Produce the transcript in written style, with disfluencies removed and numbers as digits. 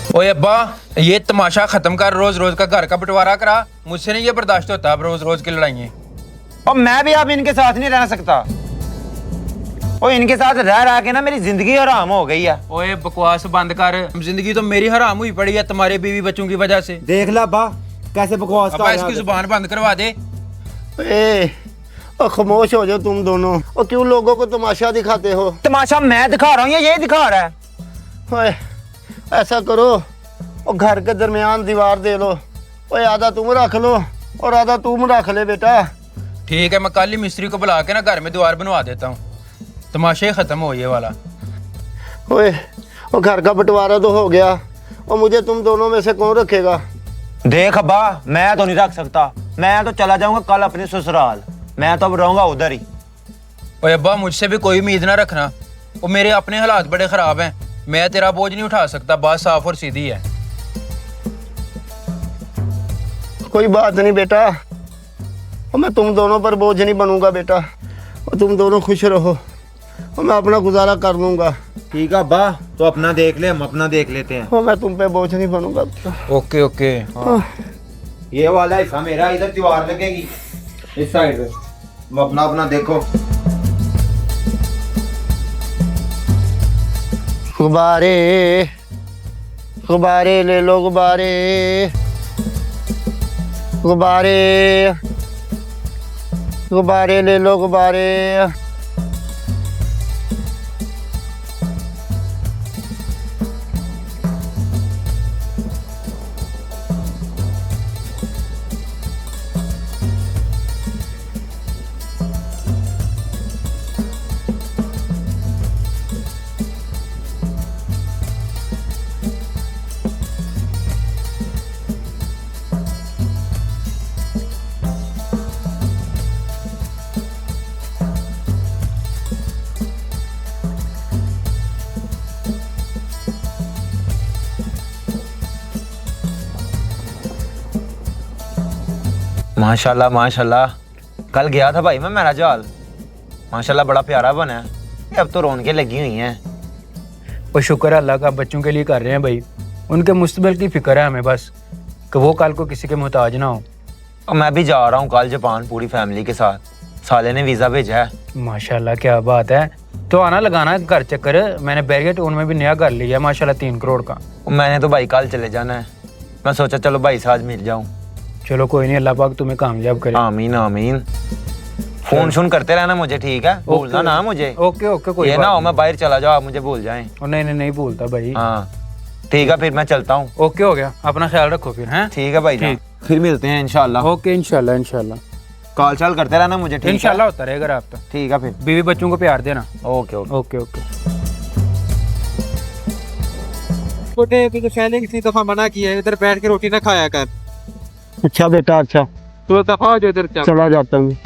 ओए अब्बा, ये तमाशा खत्म कर। रोज रोज का घर का बंटवारा करा। मुझसे नहीं ये बर्दाश्त होता अब रोज रोज की लड़ाइयाँ। और मैं भी अब इनके साथ नहीं रह सकता। और इनके साथ रह रह के ना मेरी जिंदगी हराम हो गई है। ओए बकवास बंद कर। जिंदगी तो मेरी हराम हुई पड़ी है तुम्हारे बीवी बच्चों की वजह से। देख ला अब्बा कैसे बकवास कर अब्बा रहा इसकी है। जुबान बंद करवा दे। ए, खामोश हो जाओ तुम दोनों। और क्यों लोगों को तमाशा दिखाते हो? तमाशा मैं दिखा रहा हूँ या ये दिखा रहा है? ओए, ऐसा करो और घर के दरमियान दीवार दे लो। ओए, आधा तुम रख लो और आधा तुम रख ले बेटा। ठीक है, मैं कल ही मिस्त्री को बुला के ना घर में दीवार बनवा देता हूँ। तमाशा ही खत्म हो ये वाला। ओए, और घर का बंटवारा तो हो गया और मुझे तुम दोनों में से कौन रखेगा? देख अब्बा, मैं तो नहीं रख सकता। मैं तो चला जाऊंगा कल अपने ससुराल। मैं तो अब रहूंगा उधर ही। ओए अब्बा, मुझसे भी कोई उम्मीद ना रखना। वो मेरे अपने हालात बड़े खराब हैं। मैं तेरा बोझ नहीं उठा सकता। बात साफ और सीधी है। कोई बात नहीं बेटा, और मैं तुम दोनों पर बोझ नहीं बनूंगा बेटा। और तुम दोनों खुश रहो और मैं अपना गुजारा कर लूंगा। ठीक है अब्बा, तो अपना देख ले, हम अपना देख लेते हैं। और मैं तुम पे बोझ नहीं बनूंगा। Okay okay. ये वाला हिस्सा मेरा, इधर दीवार लगेगी इस साइड पे। तुम अपना अपना देखो। गुब्बारे गुब्बारे ले लो, गुब्बारे गुब्बारे गुब्बारे ले लो, गुब्बारे। माशाल्लाह माशाल्लाह। कल गया था भाई मैं मेरा हाल। माशाल्लाह बड़ा प्यारा बना है। अब तो रौनकें लगी हुई हैं। और शुक्र है अल्लाह का, बच्चों के लिए कर रहे हैं भाई। उनके मुस्तकबिल की फिक्र है हमें बस, कि वो कल को किसी के मोहताज ना हो। और मैं भी जा रहा हूँ कल जापान पूरी फैमिली के साथ। साले ने वीज़ा भेजा है। माशाल्लाह क्या बात है। तो आना लगाना है घर चक्कर। मैंने बैरियर टाउन में भी नया घर लिया है माशाल्लाह 3 करोड़ का। और मैंने तो भाई कल चले जाना है। मैं सोचा चलो भाई से आज मिल जाऊँ। चलो कोई नहीं, अल्लाह पाक तुम्हें कामयाब करे। आमीन आमीन। फोन शोन करते रहना मुझे, ठीक है? भूलना ना मुझे। ओके ओके, कोई ये बात ना हो मैं बाहर चला जाओ आप मुझे भूल जाएं। नहीं नहीं नहीं भूलता भाई। हाँ ठीक है, फिर मैं चलता हूँ। ओके हो गया, अपना ख्याल रखो फिर। हैं ठीक है भाई जान। ठीक। फिर मिलते हैं इंशाल्लाह। ओके इंशाल्लाह इंशाल्लाह कॉल चाल करते रहना मुझे, ठीक है? इंशाल्लाह होता रहेगा रब्ता। ठीक है फिर। बीवी बच्चों को प्यार देना। Okay okay. Okay okay. छोटे तो पहले किसी दफा मना किया है, इधर बैठ के रोटी ना खाया कर। अच्छा बेटा, अच्छा, तो दफा हो जो इधर चल। चला जाता हूँ।